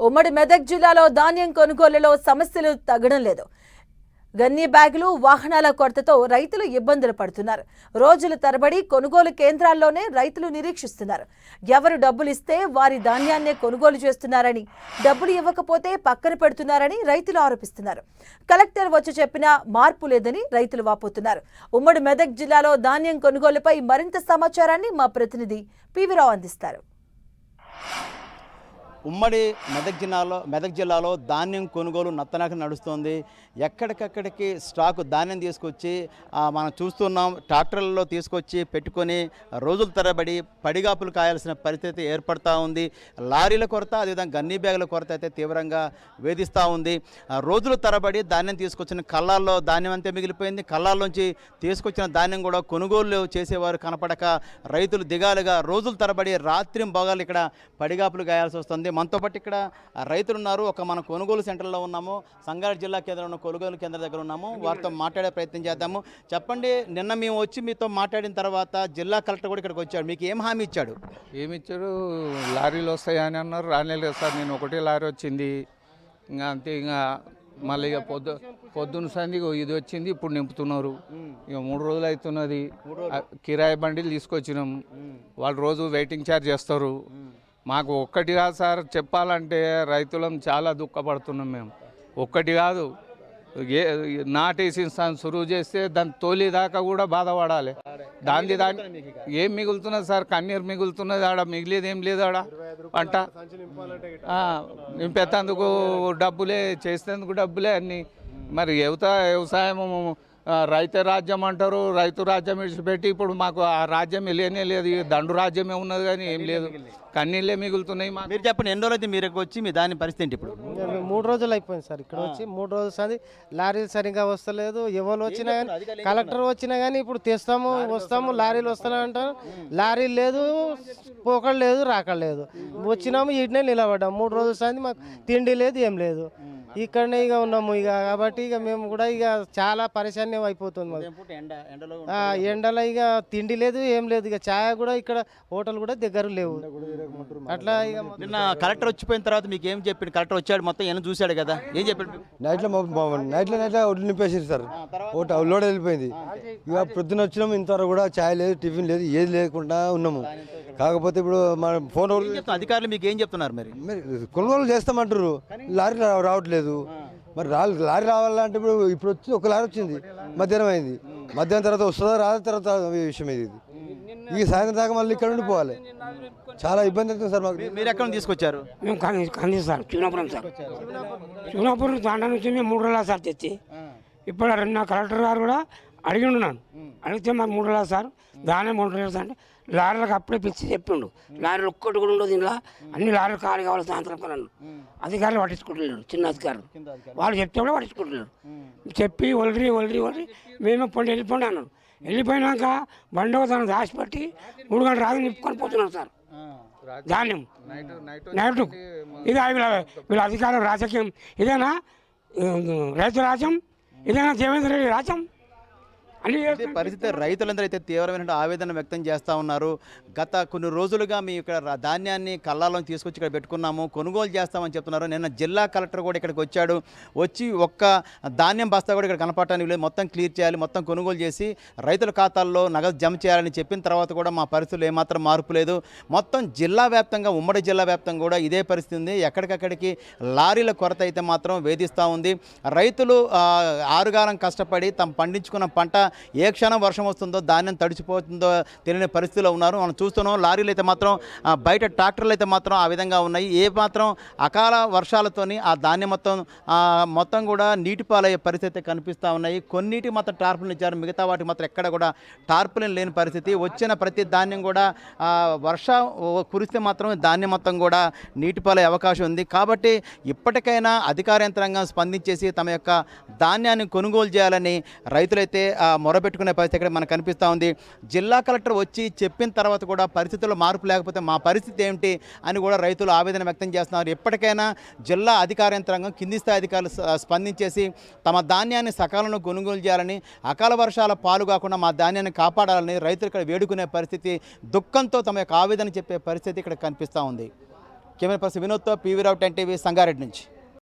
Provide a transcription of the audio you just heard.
ఉమ్మడి మెదక్ జిల్లాలో ధాన్యం కొనుగోలులో సమస్యలు తగ్గడం లేదు. గన్ని బ్యాగులు, వాహనాల కొరతతో రైతులు ఇబ్బందులు పడుతున్నారు. రోజుల తరబడి కొనుగోలు కేంద్రాల్లోనే రైతులు నిరీక్షిస్తున్నారు. ఎవరు డబ్బులు ఇస్తే వారి ధాన్యాన్నే కొనుగోలు చేస్తున్నారని, డబ్బులు ఇవ్వకపోతే పక్కన పెడుతున్నారని రైతులు ఆరోపిస్తున్నారు. కలెక్టర్ వచ్చి చెప్పినా మార్పు లేదని రైతులు వాపోతున్నారు. ఉమ్మడి మెదక్ జిల్లాలో ధాన్యం కొనుగోలుపై మరింత సమాచారాన్ని మా ప్రతినిధి పివి రావు అందిస్తారు. ఉమ్మడి మెదక్ జిల్లాలో ధాన్యం కొనుగోలు నత్తనక నడుస్తుంది. ఎక్కడికక్కడికి స్టాకు ధాన్యం తీసుకొచ్చి మనం చూస్తున్నాం. ట్రాక్టర్లలో తీసుకొచ్చి పెట్టుకొని రోజుల తరబడి పడిగాపులు కాయాల్సిన పరిస్థితి ఏర్పడుతూ ఉంది. లారీల కొరత, అదేవిధంగా గన్నీ బ్యాగుల కొరత అయితే తీవ్రంగా వేధిస్తూ ఉంది. రోజుల తరబడి ధాన్యం తీసుకొచ్చిన కళ్ళాల్లో ధాన్యం అంతే మిగిలిపోయింది. కళ్ళాల్లోంచి తీసుకొచ్చిన ధాన్యం కూడా కొనుగోలు చేసేవారు కనపడక రైతులు దిగాలుగా రోజుల తరబడి రాత్రి భోగాలు ఇక్కడ పడిగాపులు కాయాల్సి వస్తుంది. మనతో పాటు ఇక్కడ రైతులు ఉన్నారు. మన కొనుగోలు సెంటర్లో ఉన్నాము. సంగారెడ్డి జిల్లా కేంద్రంలో కొనుగోలు కేంద్రం దగ్గర ఉన్నాము. వారితో మాట్లాడే ప్రయత్నం చేద్దాము. చెప్పండి, నిన్న మేము వచ్చి మీతో మాట్లాడిన తర్వాత జిల్లా కలెక్టర్ కూడా ఇక్కడికి వచ్చాడు. మీకు ఏం హామీ ఇచ్చాడు? ఏమిచ్చాడు? లారీలు వస్తాయని అన్నారు. రానేలేదు సార్. నేను ఒకటే లారీ వచ్చింది, ఇంకా అంతే. ఇంకా మళ్ళీ ఇక పొద్దున్న సంది ఇది వచ్చింది, ఇప్పుడు నింపుతున్నారు. ఇక 3 రోజులు అవుతున్నది. కిరాయి బండిలు తీసుకొచ్చినాం. వాళ్ళు రోజు వెయిటింగ్ ఛార్జ్ చేస్తారు. మాకు ఒక్కటి కాదు సార్, చెప్పాలంటే రైతులం చాలా దుఃఖపడుతున్నాం మేము. ఒక్కటి కాదు, నాటేసిన స్థానం సురువు చేస్తే దాని తోలి దాకా కూడా బాధపడాలి. దాని ఏం మిగులుతున్నది సార్? కన్నీరు మిగులుతున్నది. ఆడ మిగిలేదు ఏం లేదు. ఆడ పంట నింపేందుకు డబ్బులే, చేసేందుకు డబ్బులే అన్నీ. మరి వ్యవసాయం రైతు రాజ్యం అంటారు. రైతు రాజ్యం విడిచిపెట్టి ఇప్పుడు మాకు ఆ రాజ్యం లేనే లేదు. దండు రాజ్యమే ఉన్నది కానీ ఏం లేదు. కన్నీళ్ళే మిగులుతున్నాయి. మీరు చెప్పండి, ఎన్ని రోజులు అయితే మీరు వచ్చి మీ దాని పరిస్థితి ఏంటి? ఇప్పుడు 3 రోజులు అయిపోయింది సార్. ఇక్కడ వచ్చి 3 రోజులు సార్. లారీలు సరిగ్గా వస్తలేదు. ఎవరు వచ్చినా కానీ, కలెక్టర్ వచ్చినా కానీ ఇప్పుడు వస్తాము లారీలు వస్తానంటారు. లారీలు లేదు, పోకడ లేదు, రాకడ లేదు. వచ్చినాము ఈడనే నిలబడ్డాము. 3 రోజులు సార్ మాకు తిండి లేదు, ఏం లేదు. ఇక్కడనే ఇక ఉన్నాము. ఇక కాబట్టి ఇక మేము కూడా ఇక చాలా పరిశాన్యం అయిపోతుంది మాకు. ఎండలో ఇక తిండి లేదు, ఏం లేదు. ఇక ఛాయ కూడా ఇక్కడ హోటల్ కూడా దగ్గర లేవు. అట్లా ఇక నిన్న కలెక్టర్ వచ్చిపోయిన తర్వాత మీకు ఏం చెప్పింది? కలెక్టర్ వచ్చాడు, మొత్తం ఏమైనా చూశాడు కదా, ఏం చెప్పాడు? నైట్లో ఒడ్లు నింపేసారు సార్. లోడ్ వెళ్ళిపోయింది. ఇక పొద్దున వచ్చినాము, ఇంతవరకు కూడా ఛాయ్ లేదు, టిఫిన్ లేదు, ఏది లేకుండా ఉన్నాము. కాకపోతే ఇప్పుడు మన ఫోన్ అధికారులు మీకు ఏం చెప్తున్నారు? మరి కొనుగోలు చేస్తామంటారు, లారీ రావట్లేదు. మరి లారీ రావాలంటే ఇప్పుడు వచ్చి ఒక లారీ వచ్చింది, మధ్యాహ్నం అయింది. మధ్యాహ్నం తర్వాత వస్తుందా రాదు, తర్వాత విషయం ఇది. ఈ సాయంత్రం దాకా మళ్ళీ ఇక్కడ ఉండి పోవాలి. చాలా ఇబ్బంది అవుతుంది సార్ మాకు. మీరు ఎక్కడ తీసుకొచ్చారు? మేము కంది సార్, చూనాపురం సార్. చూనాపురం తాండా నుంచి మేము 3 రోజులు సార్ తెచ్చి. ఇప్పుడు నా కలెక్టర్ గారు కూడా అడిగి ఉన్నాను. అడిగితే మాకు 3 రోజులు సార్, దానే 3 రోజులు అంటే లారీలకు అప్పుడే పిచ్చి చెప్పిండు. లారీలు ఒక్కటి కూడా ఉండదు ఇంట్లో, అన్ని లారీలు ఖాళీ కావాలి సాయంత్రం పనులు. అధికారులు పట్టించుకుంటలేరు, చిన్న అధికారులు. వాళ్ళు చెప్తే కూడా పట్టించుకుంటలేరు. చెప్పి ఒలిరి మేమే వెళ్ళిపోండి అన్నారు. వెళ్ళిపోయినాక బండి తను దాచిపెట్టి 3 గంటలు రాత్రి నింపుకొని పోతున్నాం సార్ ధాన్యం నైట్. ఇది వీళ్ళ అధికారులు రాజకీయం ఇదేనా? రైతు రాజ్యం ఇదేనా? దేవేంద్ర రెడ్డి రాజ్యం? పరిస్థితి రైతులందరూ అయితే తీవ్రమైన ఆవేదన వ్యక్తం చేస్తూ ఉన్నారు. గత కొన్ని రోజులుగా మీ ఇక్కడ ధాన్యాన్ని కళ్ళాల్లో తీసుకొచ్చి ఇక్కడ పెట్టుకున్నాము, కొనుగోలు చేస్తామని చెప్తున్నారు. నిన్న జిల్లా కలెక్టర్ కూడా ఇక్కడికి వచ్చాడు. వచ్చి ఒక్క ధాన్యం బస్తా కూడా ఇక్కడ కనపడటానికి లేదు. మొత్తం క్లియర్ చేయాలి, మొత్తం కొనుగోలు చేసి రైతుల ఖాతాల్లో నగదు జమ చేయాలని చెప్పిన తర్వాత కూడా మా పరిస్థితులు ఏమాత్రం మార్పు లేదు. మొత్తం జిల్లా వ్యాప్తంగా, ఉమ్మడి జిల్లా వ్యాప్తంగా కూడా ఇదే పరిస్థితి ఉంది. ఎక్కడికక్కడికి లారీల కొరత అయితే మాత్రం వేధిస్తూ ఉంది. రైతులు ఆరుగాలం కష్టపడి తమ పండించుకున్న పంట ఏ క్షణం వర్షం వస్తుందో, ధాన్యం తడిచిపోతుందో తెలియని పరిస్థితిలో ఉన్నారు. మనం చూస్తున్నాం, లారీలు అయితే మాత్రం బయట ట్రాక్టర్లు అయితే మాత్రం ఆ విధంగా ఉన్నాయి. ఏ మాత్రం అకాల వర్షాలతోని ఆ ధాన్యం మొత్తం కూడా నీటి పాలయ్యే పరిస్థితి కనిపిస్తూ ఉన్నాయి. కొన్నిటి మాత్రం టార్పులను ఇచ్చారు, మిగతా వాటి మాత్రం ఎక్కడ కూడా టార్పులను లేని పరిస్థితి. వచ్చిన ప్రతి ధాన్యం కూడా వర్షం కురిస్తే మాత్రం ధాన్యం మొత్తం కూడా నీటి పాలయ్యే అవకాశం ఉంది. కాబట్టి ఇప్పటికైనా అధికార యంత్రాంగం స్పందించేసి తమ యొక్క ధాన్యాన్ని కొనుగోలు చేయాలని రైతులైతే మొరబెట్టుకునే పరిస్థితి ఇక్కడ మనకు కనిపిస్తూ ఉంది. జిల్లా కలెక్టర్ వచ్చి చెప్పిన తర్వాత కూడా పరిస్థితుల్లో మార్పు లేకపోతే మా పరిస్థితి ఏమిటి అని కూడా రైతులు ఆవేదన వ్యక్తం చేస్తున్నారు. ఎప్పటికైనా జిల్లా అధికార యంత్రాంగం, కింది స్థాయి అధికారులు స్పందించేసి తమ ధాన్యాన్ని సకాలంలో కొనుగోలు చేయాలని, అకాల వర్షాల పాలు కాకుండా మా ధాన్యాన్ని కాపాడాలని రైతులు ఇక్కడ వేడుకునే పరిస్థితి, దుఃఖంతో తమ యొక్క ఆవేదన చెప్పే పరిస్థితి ఇక్కడ కనిపిస్తూ ఉంది. కెమెరా పర్సన్ వినోద్తో పీవీ రావు 10 టీవీ సంగారెడ్డి నుంచి.